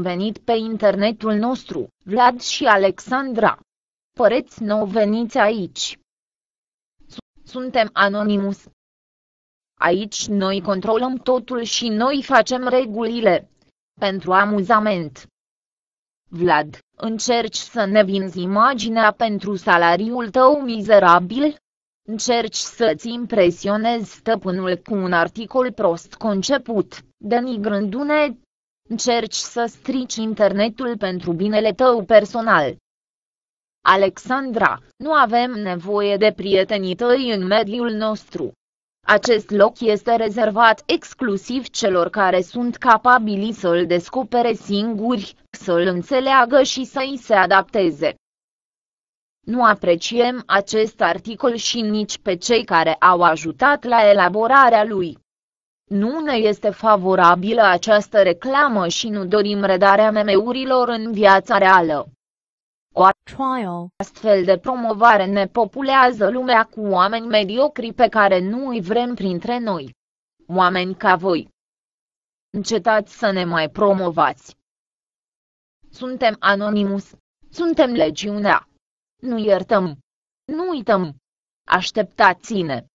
venit pe internetul nostru, Vlad și Alexandra. Păreți nou veniți aici. Suntem Anonymous. Aici noi controlăm totul și noi facem regulile. Pentru amuzament. Vlad, încerci să ne vinzi imaginea pentru salariul tău mizerabil? Încerci să-ți impresionezi stăpânul cu un articol prost conceput, denigrându-ne? Încerci să strici internetul pentru binele tău personal. Alexandra, nu avem nevoie de prietenii tăi în mediul nostru. Acest loc este rezervat exclusiv celor care sunt capabili să-l descopere singuri, să-l înțeleagă și să-i se adapteze. Nu apreciem acest articol și nici pe cei care au ajutat la elaborarea lui. Nu ne este favorabilă această reclamă și nu dorim redarea meme-urilor în viața reală. O astfel de promovare ne populează lumea cu oameni mediocri pe care nu îi vrem printre noi. Oameni ca voi. Încetați să ne mai promovați. Suntem Anonymous. Suntem legiunea. Nu iertăm. Nu uităm. Așteptați-ne.